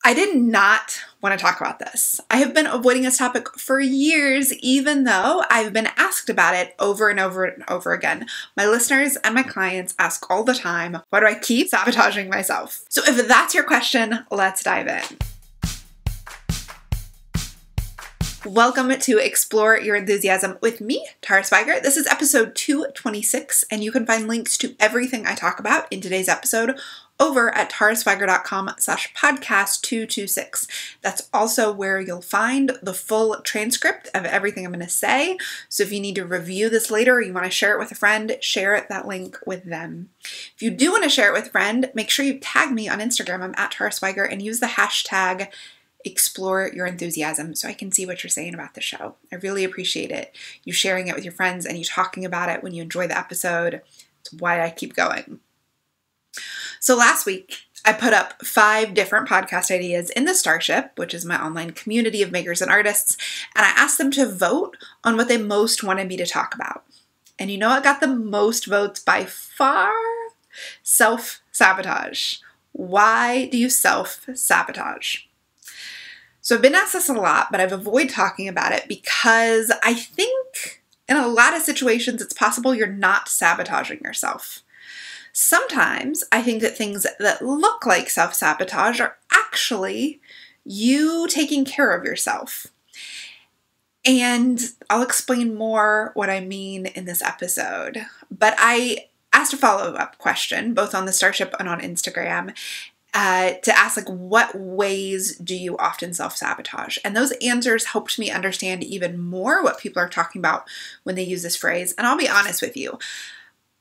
I did not want to talk about this. I have been avoiding this topic for years, even though I've been asked about it over and over and over again. My listeners and my clients ask all the time, why do I keep sabotaging myself? So if that's your question, let's dive in. Welcome to Explore Your Enthusiasm with me, Tara Swiger. This is episode 226, and you can find links to everything I talk about in today's episode over at taraswiger.com/podcast226. That's also where you'll find the full transcript of everything I'm going to say. So if you need to review this later or you want to share it with a friend, share that link with them. If you do want to share it with a friend, make sure you tag me on Instagram. I'm at Tara Swiger, and use the hashtag Explore Your Enthusiasm so I can see what you're saying about the show. I really appreciate it. You sharing it with your friends and you talking about it when you enjoy the episode. It's why I keep going. So last week, I put up 5 different podcast ideas in the Starship, which is my online community of makers and artists, and I asked them to vote on what they most wanted me to talk about. And you know what got the most votes by far? Self-sabotage. Why do you self-sabotage? So I've been asked this a lot, but I've avoided talking about it because I think in a lot of situations it's possible you're not sabotaging yourself. Sometimes I think that things that look like self-sabotage are actually you taking care of yourself. And I'll explain more what I mean in this episode. But I asked a follow-up question, both on the Starship and on Instagram, to ask, what ways do you often self-sabotage? And those answers helped me understand even more what people are talking about when they use this phrase. And I'll be honest with you,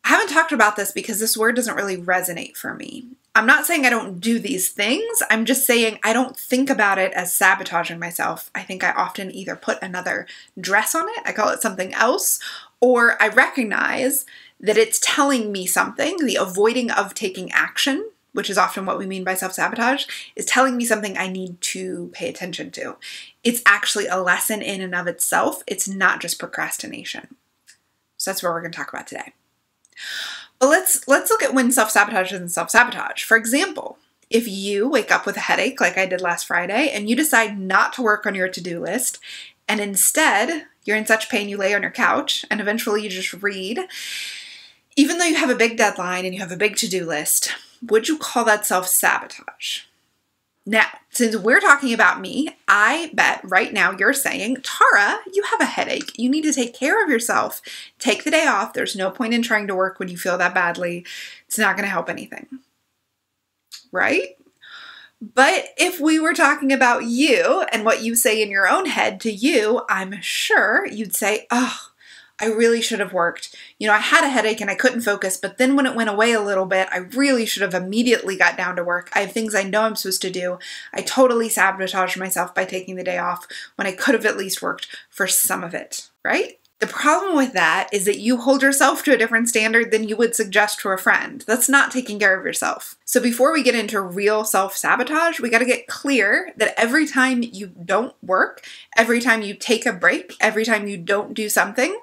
I haven't talked about this because this word doesn't really resonate for me. I'm not saying I don't do these things. I'm just saying I don't think about it as sabotaging myself. I think I often either put another dress on it, I call it something else, or I recognize that it's telling me something, the avoiding of taking action, which is often what we mean by self-sabotage, is telling me something I need to pay attention to. It's actually a lesson in and of itself. It's not just procrastination. So that's what we're going to talk about today. But let's look at when self-sabotage isn't self-sabotage. For example, if you wake up with a headache like I did last Friday and you decide not to work on your to-do list and instead you're in such pain you lay on your couch and eventually you just read, even though you have a big deadline and you have a big to-do list, would you call that self-sabotage? Now, since we're talking about me, I bet right now you're saying, Tara, you have a headache. You need to take care of yourself. Take the day off. There's no point in trying to work when you feel that badly. It's not going to help anything. Right? But if we were talking about you and what you say in your own head to you, I'm sure you'd say, oh, I really should have worked. You know, I had a headache and I couldn't focus, but then when it went away a little bit, I really should have immediately got down to work. I have things I know I'm supposed to do. I totally sabotaged myself by taking the day off when I could have at least worked for some of it, right? The problem with that is that you hold yourself to a different standard than you would suggest to a friend. That's not taking care of yourself. So before we get into real self-sabotage, we got to get clear that every time you don't work, every time you take a break, every time you don't do something,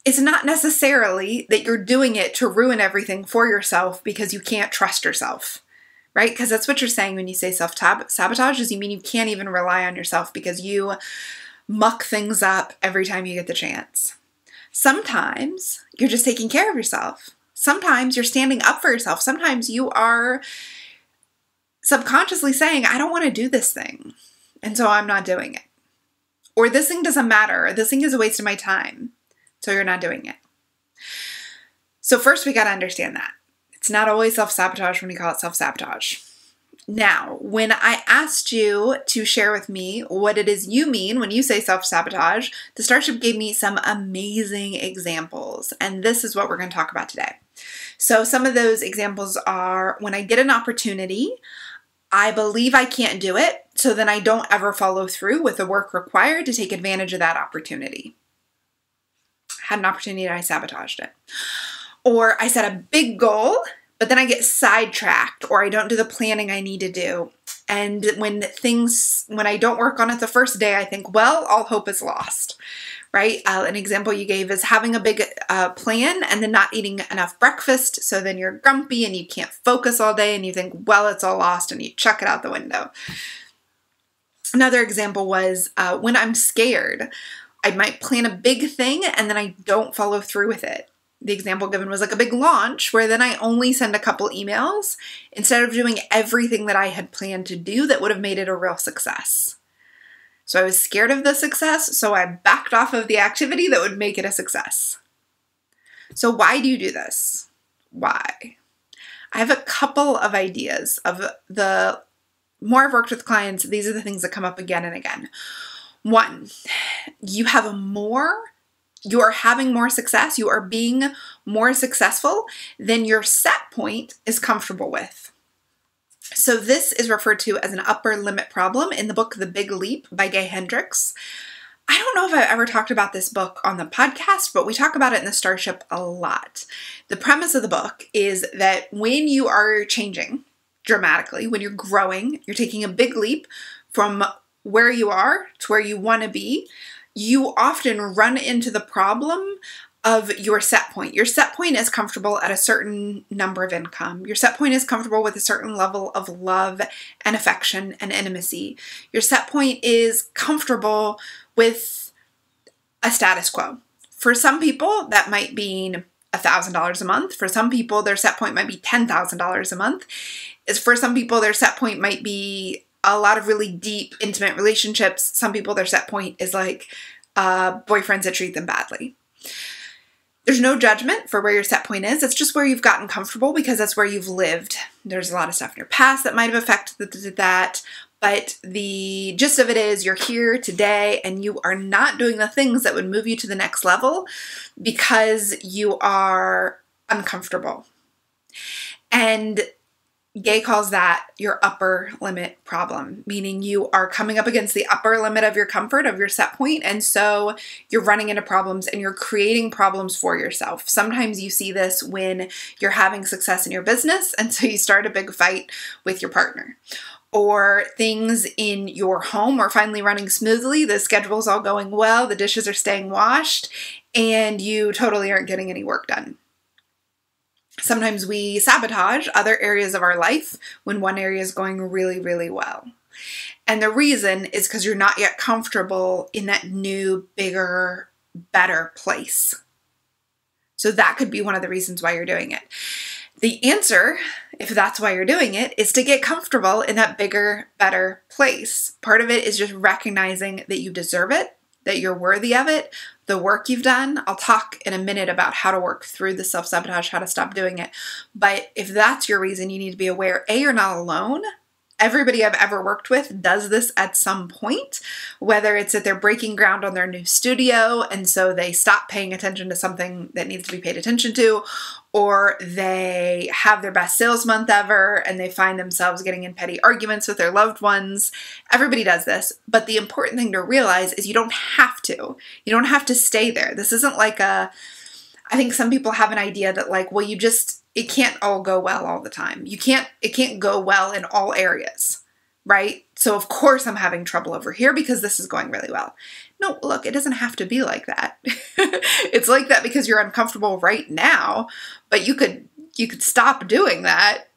it's not necessarily that you're doing it to ruin everything for yourself because you can't trust yourself, right? Because that's what you're saying when you say self-sabotage, is you mean you can't even rely on yourself because you muck things up every time you get the chance. Sometimes you're just taking care of yourself. Sometimes you're standing up for yourself. Sometimes you are subconsciously saying, I don't want to do this thing, and so I'm not doing it. Or this thing doesn't matter. Or this thing is a waste of my time, so you're not doing it. So first we got to understand that. It's not always self-sabotage when we call it self-sabotage. Now, when I asked you to share with me what it is you mean when you say self-sabotage, the Starship gave me some amazing examples, and this is what we're going to talk about today. So some of those examples are when I get an opportunity, I believe I can't do it, so then I don't ever follow through with the work required to take advantage of that opportunity. I had an opportunity and I sabotaged it. Or I set a big goal, but then I get sidetracked or I don't do the planning I need to do. And when I don't work on it the first day, I think, well, all hope is lost, right? An example you gave is having a big plan and then not eating enough breakfast. So then you're grumpy and you can't focus all day and you think, well, it's all lost, and you chuck it out the window. Another example was when I'm scared, I might plan a big thing and then I don't follow through with it. The example given was like a big launch where then I only send a couple emails instead of doing everything that I had planned to do that would have made it a real success. So I was scared of the success, so I backed off of the activity that would make it a success. So why do you do this? Why? I have a couple of ideas of the more I've worked with clients, these are the things that come up again and again. One, you are having more success, you are being more successful than your set point is comfortable with. So this is referred to as an upper limit problem in the book, The Big Leap by Gay Hendricks. I don't know if I've ever talked about this book on the podcast, but we talk about it in the Starship a lot. The premise of the book is that when you are changing dramatically, when you're growing, you're taking a big leap from where you are to where you want to be, you often run into the problem of your set point. Your set point is comfortable at a certain number of income. Your set point is comfortable with a certain level of love and affection and intimacy. Your set point is comfortable with a status quo. For some people, that might mean $1,000 a month. For some people, their set point might be $10,000 a month. For some people, their set point might be a lot of really deep, intimate relationships. Some people, their set point is like boyfriends that treat them badly. There's no judgment for where your set point is. It's just where you've gotten comfortable because that's where you've lived. There's a lot of stuff in your past that might have affected that, but the gist of it is you're here today and you are not doing the things that would move you to the next level because you are uncomfortable. And Gay calls that your upper limit problem, meaning you are coming up against the upper limit of your comfort, of your set point, and so you're running into problems and you're creating problems for yourself. Sometimes you see this when you're having success in your business, and so you start a big fight with your partner. Or things in your home are finally running smoothly, the schedule's all going well, the dishes are staying washed, and you totally aren't getting any work done. Sometimes we sabotage other areas of our life when one area is going really, really well. And the reason is because you're not yet comfortable in that new, bigger, better place. So that could be one of the reasons why you're doing it. The answer, if that's why you're doing it, is to get comfortable in that bigger, better place. Part of it is just recognizing that you deserve it, that you're worthy of it, the work you've done. I'll talk in a minute about how to work through the self-sabotage, how to stop doing it. But if that's your reason, you need to be aware, A, you're not alone. Everybody I've ever worked with does this at some point, whether it's that they're breaking ground on their new studio and so they stop paying attention to something that needs to be paid attention to, or they have their best sales month ever and they find themselves getting in petty arguments with their loved ones. Everybody does this, but the important thing to realize is you don't have to. You don't have to stay there. This isn't like I think some people have an idea that like, well, it can't all go well all the time. It can't go well in all areas, right? So of course I'm having trouble over here because this is going really well. No, look, it doesn't have to be like that. It's like that because you're uncomfortable right now, but you could stop doing that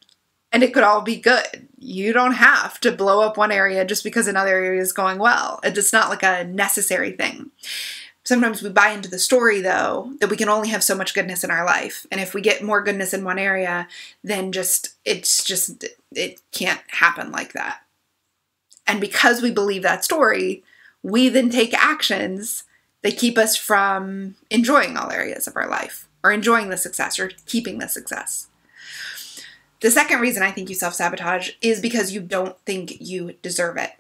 and it could all be good. You don't have to blow up one area just because another area is going well. It's not like a necessary thing. Sometimes we buy into the story, though, that we can only have so much goodness in our life. And if we get more goodness in one area, then it can't happen like that. And because we believe that story, we then take actions that keep us from enjoying all areas of our life, or enjoying the success, or keeping the success. The second reason I think you self-sabotage is because you don't think you deserve it.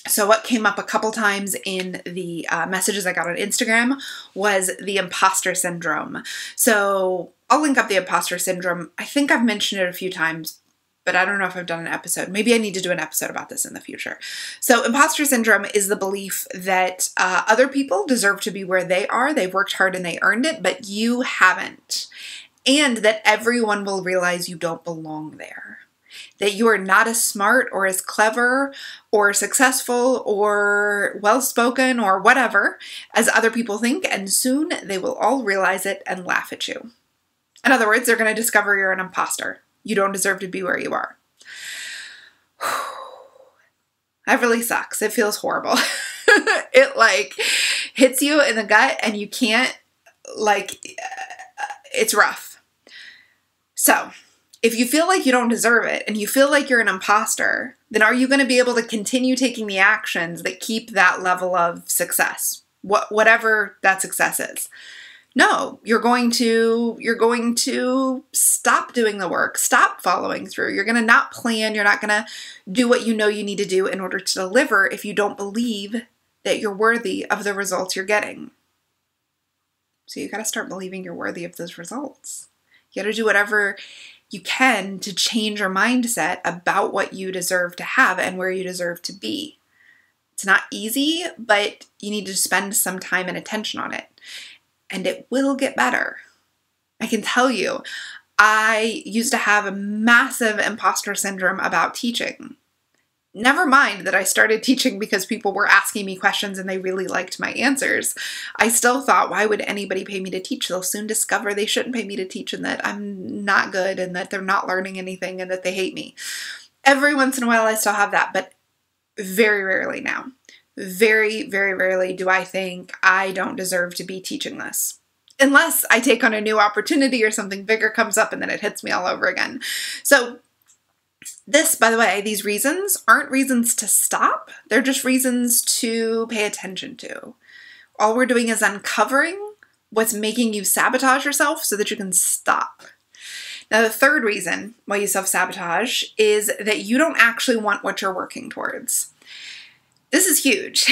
So what came up a couple times in the messages I got on Instagram was the Imposter Syndrome. So I'll link up the Imposter Syndrome. I think I've mentioned it a few times, but I don't know if I've done an episode. Maybe I need to do an episode about this in the future. So Imposter Syndrome is the belief that other people deserve to be where they are. They've worked hard and they earned it, but you haven't. And that everyone will realize you don't belong there. That you are not as smart or as clever or successful or well-spoken or whatever as other people think, and soon they will all realize it and laugh at you. In other words, they're going to discover you're an imposter. You don't deserve to be where you are. That really sucks. It feels horrible. It like hits you in the gut and you can't, like, it's rough. So if you feel like you don't deserve it and you feel like you're an imposter, then are you going to be able to continue taking the actions that keep that level of success? Whatever that success is. No, you're going to stop doing the work, stop following through. You're going to not plan. You're not going to do what you know you need to do in order to deliver if you don't believe that you're worthy of the results you're getting. So you got to start believing you're worthy of those results. You got to do whatever you can to change your mindset about what you deserve to have and where you deserve to be. It's not easy, but you need to spend some time and attention on it. And it will get better. I can tell you, I used to have a massive imposter syndrome about teaching. Never mind that I started teaching because people were asking me questions and they really liked my answers. I still thought, why would anybody pay me to teach? They'll soon discover they shouldn't pay me to teach and that I'm not good and that they're not learning anything and that they hate me. Every once in a while I still have that, but very rarely now. Very, very rarely do I think I don't deserve to be teaching this. Unless I take on a new opportunity or something bigger comes up and then it hits me all over again. So this, by the way, these reasons aren't reasons to stop. They're just reasons to pay attention to. All we're doing is uncovering what's making you sabotage yourself so that you can stop. Now, the third reason why you self-sabotage is that you don't actually want what you're working towards. This is huge.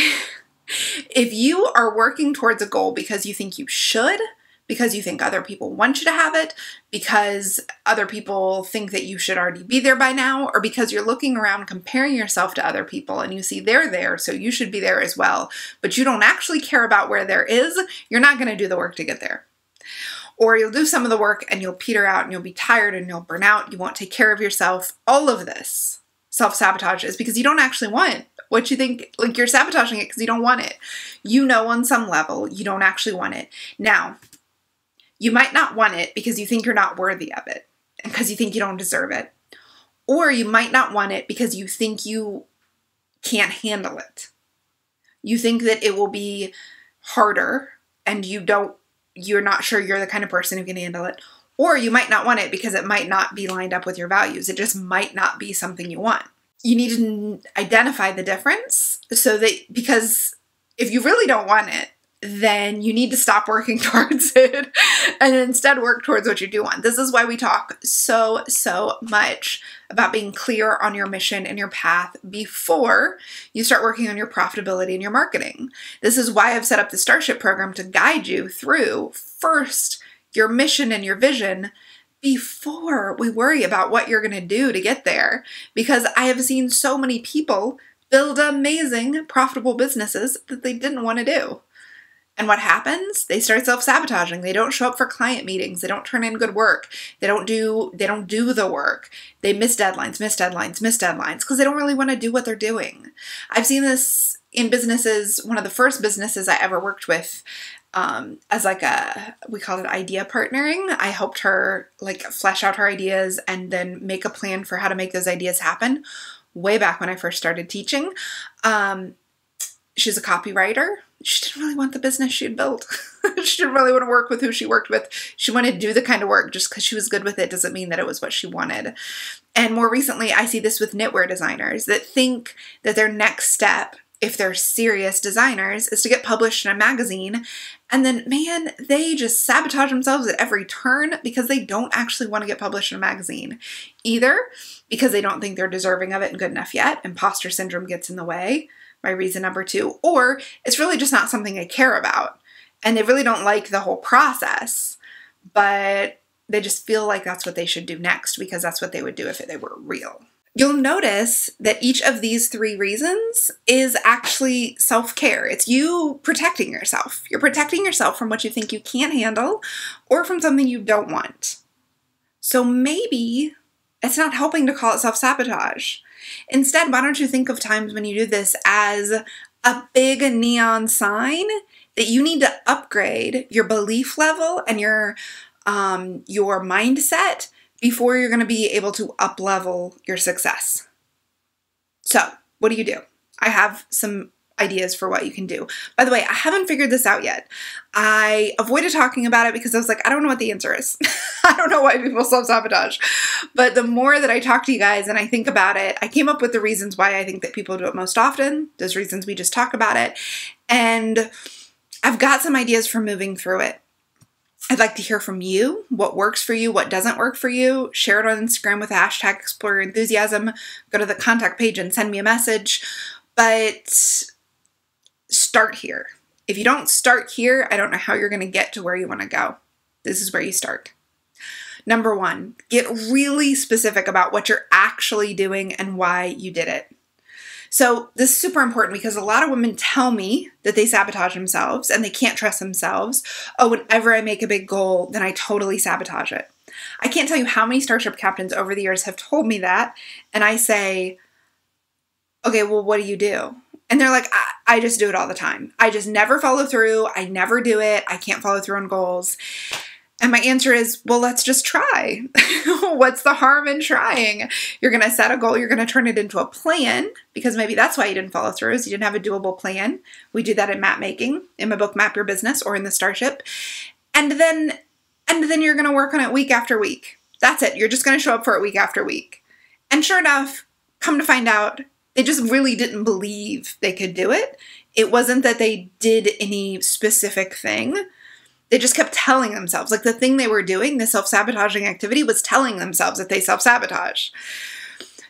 If you are working towards a goal because you think you should, because you think other people want you to have it, because other people think that you should already be there by now, or because you're looking around comparing yourself to other people and you see they're there, so you should be there as well, but you don't actually care about where there is, you're not going to do the work to get there. Or you'll do some of the work and you'll peter out and you'll be tired and you'll burn out, you won't take care of yourself. All of this self-sabotage is because you don't actually want what you think, like you're sabotaging it because you don't want it. You know on some level you don't actually want it. Now, you might not want it because you think you're not worthy of it and because you think you don't deserve it. Or you might not want it because you think you can't handle it. You think that it will be harder and you're not sure you're the kind of person who can handle it. Or you might not want it because it might not be lined up with your values. It just might not be something you want. You need to identify the difference so that, because if you really don't want it, then you need to stop working towards it and instead work towards what you do want. This is why we talk so much about being clear on your mission and your path before you start working on your profitability and your marketing. This is why I've set up the Starship program to guide you through first your mission and your vision before we worry about what you're going to do to get there. Because I have seen so many people build amazing, profitable businesses that they didn't want to do. And what happens? They start self-sabotaging. They don't show up for client meetings. They don't turn in good work. They don't do the work. They miss deadlines because they don't really want to do what they're doing. I've seen this in businesses. One of the first businesses I ever worked with, as like we called it idea partnering. I helped her like flesh out her ideas and then make a plan for how to make those ideas happen way back when I first started teaching. She's a copywriter. She didn't really want the business she had built. She didn't really want to work with who she worked with. She wanted to do the kind of work. Just because she was good with it doesn't mean that it was what she wanted. And more recently, I see this with knitwear designers that think that their next step, if they're serious designers, is to get published in a magazine. And then, man, they just sabotage themselves at every turn because they don't actually want to get published in a magazine. Either because they don't think they're deserving of it and good enough yet. Imposter syndrome gets in the way. My reason number 2, or it's really just not something they care about and they really don't like the whole process, but they just feel like that's what they should do next because that's what they would do if they were real. You'll notice that each of these 3 reasons is actually self-care. It's you protecting yourself. You're protecting yourself from what you think you can't handle or from something you don't want. So maybe it's not helping to call it self-sabotage. Instead, why don't you think of times when you do this as a big neon sign that you need to upgrade your belief level and your mindset before you're going to be able to up-level your success. So, what do? I have some ideas for what you can do. By the way, I haven't figured this out yet. I avoided talking about it because I was like, I don't know what the answer is. I don't know why people self-sabotage. But the more that I talk to you guys and I think about it, I came up with the reasons why I think that people do it most often. Those reasons we just talk about it. And I've got some ideas for moving through it. I'd like to hear from you, what works for you, what doesn't work for you. Share it on Instagram with the hashtag Explore Your Enthusiasm. Go to the contact page and send me a message. But start here. If you don't start here, I don't know how you're going to get to where you want to go. This is where you start. Number 1, get really specific about what you're actually doing and why you did it. So this is super important because a lot of women tell me that they sabotage themselves and they can't trust themselves. Oh, whenever I make a big goal, then I totally sabotage it. I can't tell you how many Starship captains over the years have told me that. And I say, okay, well, what do you do? And they're like, I just do it all the time. I just never follow through. I never do it. I can't follow through on goals. And my answer is, well, let's just try. What's the harm in trying? You're going to set a goal. You're going to turn it into a plan because maybe that's why you didn't follow through is you didn't have a doable plan. We do that in map making, in my book, Map Your Business, or in the Starship. And then you're going to work on it week after week. That's it. You're just going to show up for it week after week. And sure enough, come to find out, they just really didn't believe they could do it. It wasn't that they did any specific thing. They just kept telling themselves, like the thing they were doing, the self-sabotaging activity was telling themselves that they self-sabotage.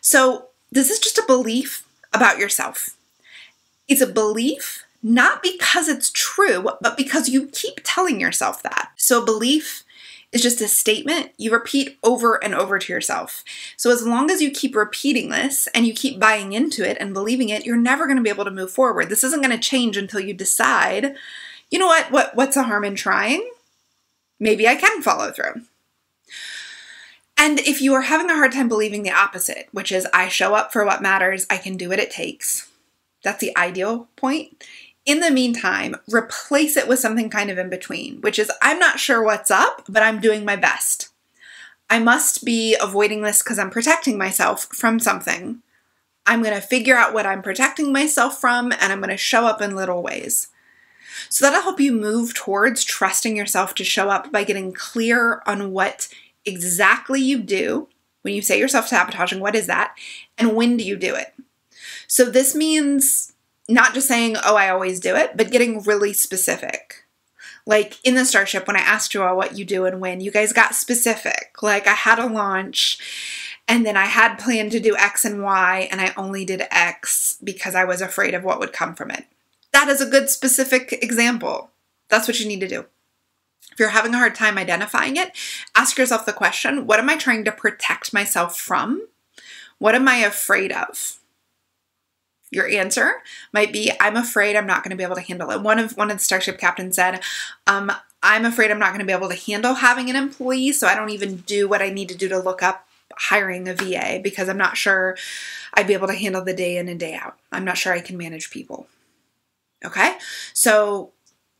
So this is just a belief about yourself. It's a belief not because it's true, but because you keep telling yourself that. So a belief is just a statement you repeat over and over to yourself. So as long as you keep repeating this and you keep buying into it and believing it, you're never going to be able to move forward. This isn't going to change until you decide, you know what's the harm in trying? Maybe I can follow through. And if you are having a hard time believing the opposite, which is I show up for what matters, I can do what it takes. That's the ideal point. In the meantime, replace it with something kind of in between, which is I'm not sure what's up, but I'm doing my best. I must be avoiding this because I'm protecting myself from something. I'm going to figure out what I'm protecting myself from, and I'm going to show up in little ways. So that'll help you move towards trusting yourself to show up by getting clear on what exactly you do. When you say you're self-sabotaging, what is that? And when do you do it? So this means not just saying, oh, I always do it, but getting really specific. Like in the Starship, when I asked you all what you do and when, you guys got specific. Like I had a launch and then I had planned to do X and Y and I only did X because I was afraid of what would come from it. That is a good specific example. That's what you need to do. If you're having a hard time identifying it, ask yourself the question, what am I trying to protect myself from? What am I afraid of? Your answer might be, I'm afraid I'm not going to be able to handle it. One of the Starship captains said, I'm afraid I'm not going to be able to handle having an employee, so I don't even do what I need to do to look up hiring a VA because I'm not sure I'd be able to handle the day in and day out. I'm not sure I can manage people. Okay, so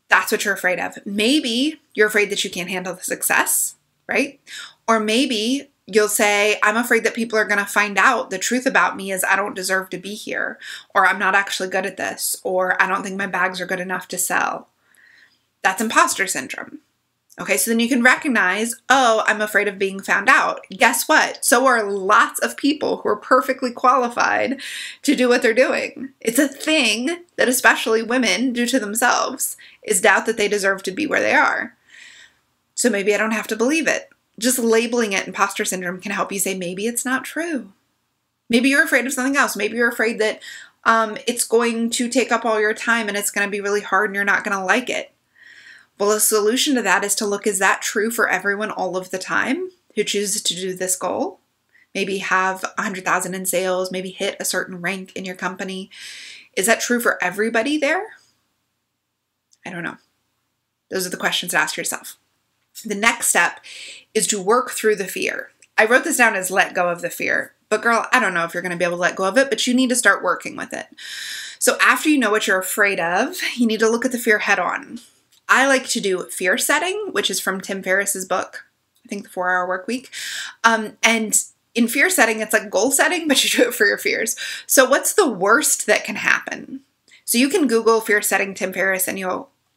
that's what you're afraid of. Maybe you're afraid that you can't handle the success, right? Or maybe you'll say, I'm afraid that people are going to find out the truth about me is I don't deserve to be here, or I'm not actually good at this, or I don't think my bags are good enough to sell. That's imposter syndrome. Okay, so then you can recognize, oh, I'm afraid of being found out. Guess what? So are lots of people who are perfectly qualified to do what they're doing. It's a thing that especially women do to themselves, is doubt that they deserve to be where they are. So maybe I don't have to believe it. Just labeling it imposter syndrome can help you say, maybe it's not true. Maybe you're afraid of something else. Maybe you're afraid that it's going to take up all your time and it's going to be really hard and you're not going to like it. Well, the solution to that is to look, is that true for everyone all of the time who chooses to do this goal? Maybe have 100,000 in sales, maybe hit a certain rank in your company. Is that true for everybody there? I don't know. Those are the questions to ask yourself. The next step is to work through the fear. I wrote this down as let go of the fear, but girl, I don't know if you're going to be able to let go of it, but you need to start working with it. So after you know what you're afraid of, you need to look at the fear head on. I like to do fear setting, which is from Tim Ferriss's book, I think The 4-Hour Workweek. And In fear setting, it's like goal setting, but you do it for your fears. So what's the worst that can happen? So you can Google fear setting Tim Ferriss and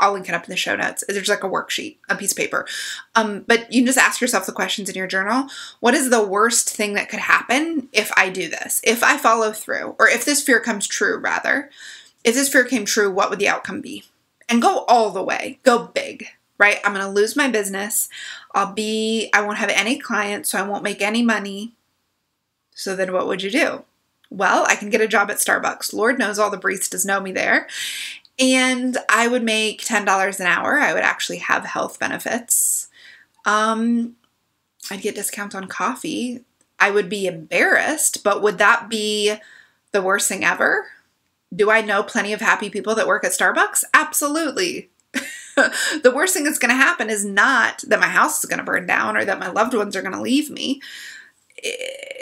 I'll link it up in the show notes. There's like a worksheet, a piece of paper. But you can just ask yourself the questions in your journal. What is the worst thing that could happen if I do this? If I follow through, or if this fear comes true, rather. If this fear came true, what would the outcome be? And go all the way. Go big, right? I'm going to lose my business. I won't have any clients, so I won't make any money. So then what would you do? Well, I can get a job at Starbucks. Lord knows all the baristas know me there. And I would make $10 an hour. I would actually have health benefits. I'd get discounts on coffee. I would be embarrassed, but would that be the worst thing ever? Do I know plenty of happy people that work at Starbucks? Absolutely. The worst thing that's going to happen is not that my house is going to burn down or that my loved ones are going to leave me.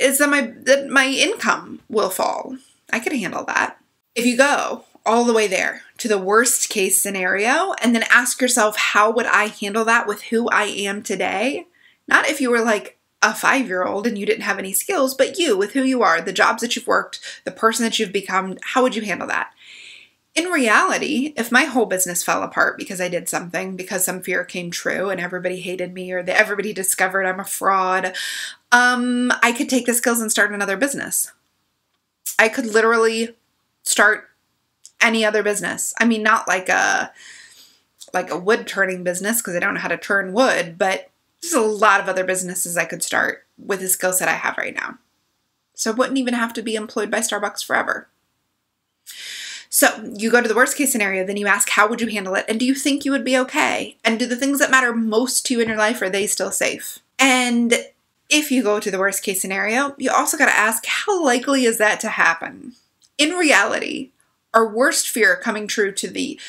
Is that my income will fall. I could handle that. If you go all the way there to the worst case scenario and then ask yourself, how would I handle that with who I am today? Not if you were like a 5-year-old and you didn't have any skills, but you with who you are, the jobs that you've worked, the person that you've become, how would you handle that? In reality, if my whole business fell apart because I did something, because some fear came true and everybody hated me or everybody discovered I'm a fraud, I could take the skills and start another business. I could literally start any other business. I mean, not like a wood turning business because I don't know how to turn wood, but there's a lot of other businesses I could start with the skill set I have right now. So I wouldn't even have to be employed by Starbucks forever. So you go to the worst case scenario, then you ask, how would you handle it? And do you think you would be okay? And do the things that matter most to you in your life, are they still safe? And if you go to the worst case scenario, you also got to ask, how likely is that to happen? In reality, our worst fear coming true to the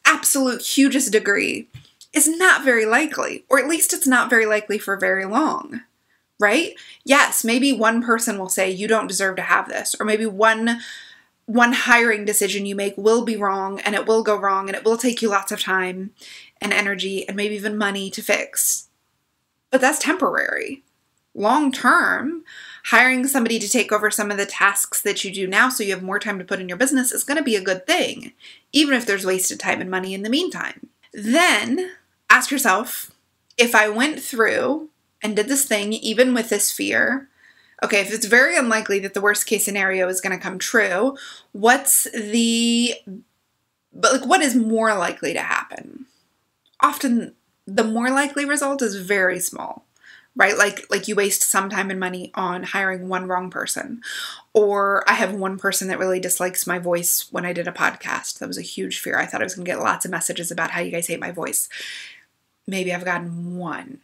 absolute hugest degree is not very likely, or at least it's not very likely for very long, right? Yes, maybe one person will say you don't deserve to have this, or maybe one hiring decision you make will be wrong and it will go wrong and it will take you lots of time and energy and maybe even money to fix. But that's temporary. Long term, hiring somebody to take over some of the tasks that you do now so you have more time to put in your business is going to be a good thing, even if there's wasted time and money in the meantime. Then ask yourself, if I went through and did this thing, even with this fear, okay, if it's very unlikely that the worst case scenario is going to come true, what is more likely to happen? Often the more likely result is very small, right? Like you waste some time and money on hiring one wrong person, or I have one person that really dislikes my voice when I did a podcast. That was a huge fear. I thought I was going to get lots of messages about how you guys hate my voice. Maybe I've gotten one.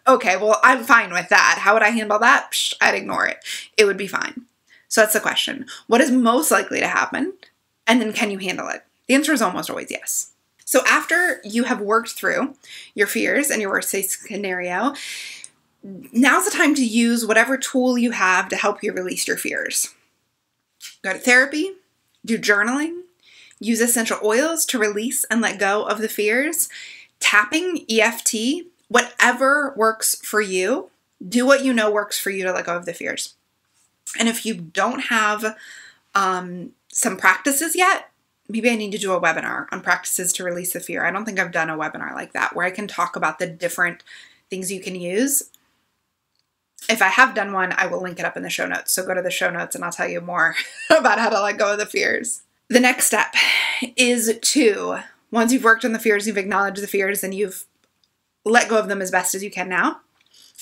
Okay, well, I'm fine with that. How would I handle that? I'd ignore it. It would be fine. So that's the question. What is most likely to happen? And then can you handle it? The answer is almost always yes. So after you have worked through your fears and your worst case scenario, now's the time to use whatever tool you have to help you release your fears. Go to therapy, do journaling, use essential oils to release and let go of the fears, tapping, EFT, whatever works for you. Do what you know works for you to let go of the fears. And if you don't have some practices yet, maybe I need to do a webinar on practices to release the fear. I don't think I've done a webinar like that where I can talk about the different things you can use. If I have done one, I will link it up in the show notes. So go to the show notes and I'll tell you more about how to let go of the fears. The next step is to, once you've worked on the fears, you've acknowledged the fears, and you've let go of them as best as you can now,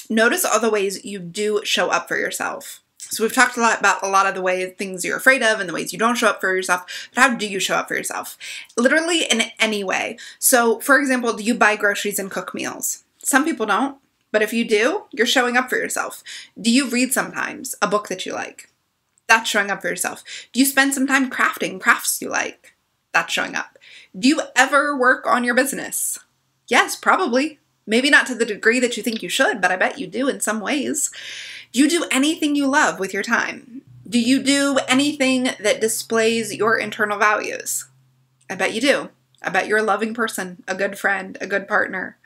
notice all the ways you do show up for yourself. So we've talked a lot about a lot of the ways, things you're afraid of and the ways you don't show up for yourself, but how do you show up for yourself? Literally in any way. So for example, do you buy groceries and cook meals? Some people don't, but if you do, you're showing up for yourself. Do you read sometimes a book that you like? That's showing up for yourself. Do you spend some time crafting crafts you like? That's showing up. Do you ever work on your business? Yes, probably. Maybe not to the degree that you think you should, but I bet you do in some ways. Do you do anything you love with your time? Do you do anything that displays your internal values? I bet you do. I bet you're a loving person, a good friend, a good partner,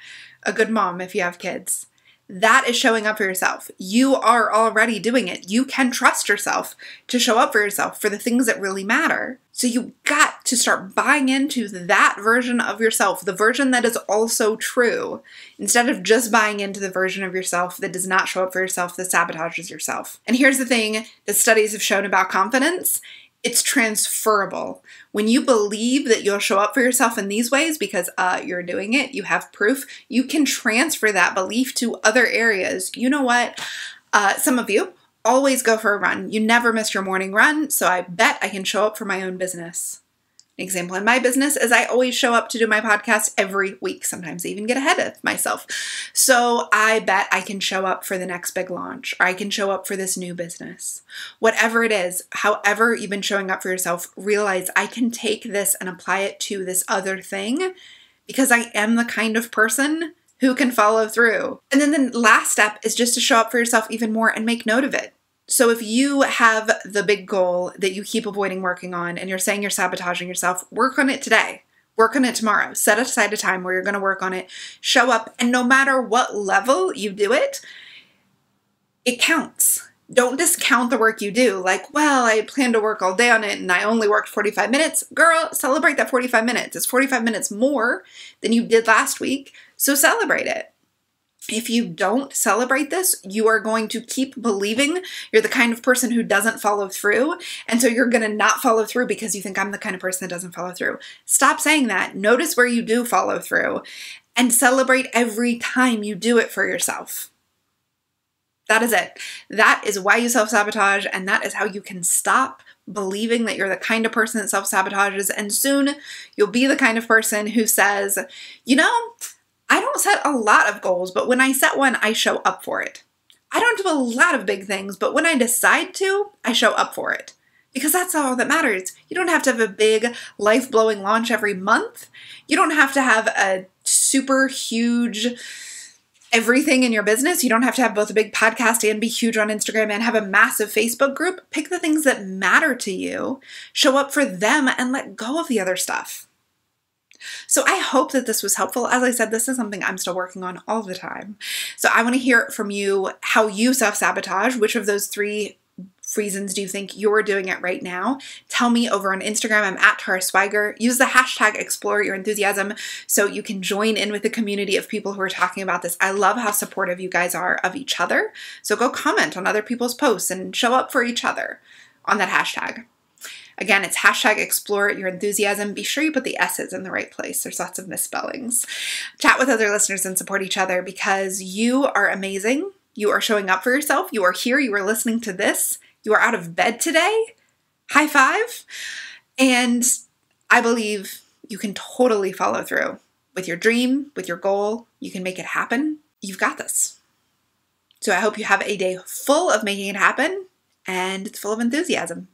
a good mom if you have kids. That is showing up for yourself. You are already doing it. You can trust yourself to show up for yourself for the things that really matter. So you got to start buying into that version of yourself, the version that is also true, instead of just buying into the version of yourself that does not show up for yourself, that sabotages yourself. And here's the thing that studies have shown about confidence. It's transferable. When you believe that you'll show up for yourself in these ways because you're doing it, you have proof, you can transfer that belief to other areas. You know what? Some of you always go for a run. You never miss your morning run, so I bet I can show up for my own business. An example in my business is I always show up to do my podcast every week. Sometimes I even get ahead of myself. So I bet I can show up for the next big launch, or I can show up for this new business. Whatever it is, however you've been showing up for yourself, realize I can take this and apply it to this other thing because I am the kind of person who can follow through. And then the last step is just to show up for yourself even more and make note of it. So if you have the big goal that you keep avoiding working on and you're saying you're sabotaging yourself, work on it today. Work on it tomorrow. Set aside a time where you're going to work on it. Show up, and no matter what level you do it, it counts. Don't discount the work you do. Like, well, I planned to work all day on it and I only worked 45 minutes. Girl, celebrate that 45 minutes. It's 45 minutes more than you did last week, so celebrate it. If you don't celebrate this, you are going to keep believing you're the kind of person who doesn't follow through. And so you're going to not follow through because you think I'm the kind of person that doesn't follow through. Stop saying that. Notice where you do follow through and celebrate every time you do it for yourself. That is it. That is why you self-sabotage, and that is how you can stop believing that you're the kind of person that self-sabotages, and soon you'll be the kind of person who says, you know, I don't set a lot of goals, but when I set one, I show up for it. I don't do a lot of big things, but when I decide to, I show up for it. Because that's all that matters. You don't have to have a big, life-blowing launch every month. You don't have to have a super huge everything in your business. You don't have to have both a big podcast and be huge on Instagram and have a massive Facebook group. Pick the things that matter to you, show up for them, and let go of the other stuff. So I hope that this was helpful. As I said, this is something I'm still working on all the time. So I want to hear from you how you self-sabotage. Which of those 3 reasons do you think you're doing it right now? Tell me over on Instagram. I'm at Swiger. Use the hashtag Explore Your Enthusiasm so you can join in with the community of people who are talking about this. I love how supportive you guys are of each other. So go comment on other people's posts and show up for each other on that hashtag. Again, it's hashtag Explore Your Enthusiasm. Be sure you put the S's in the right place. There's lots of misspellings. Chat with other listeners and support each other because you are amazing. You are showing up for yourself. You are here. You are listening to this. You are out of bed today. High five. And I believe you can totally follow through with your dream, with your goal. You can make it happen. You've got this. So I hope you have a day full of making it happen and it's full of enthusiasm.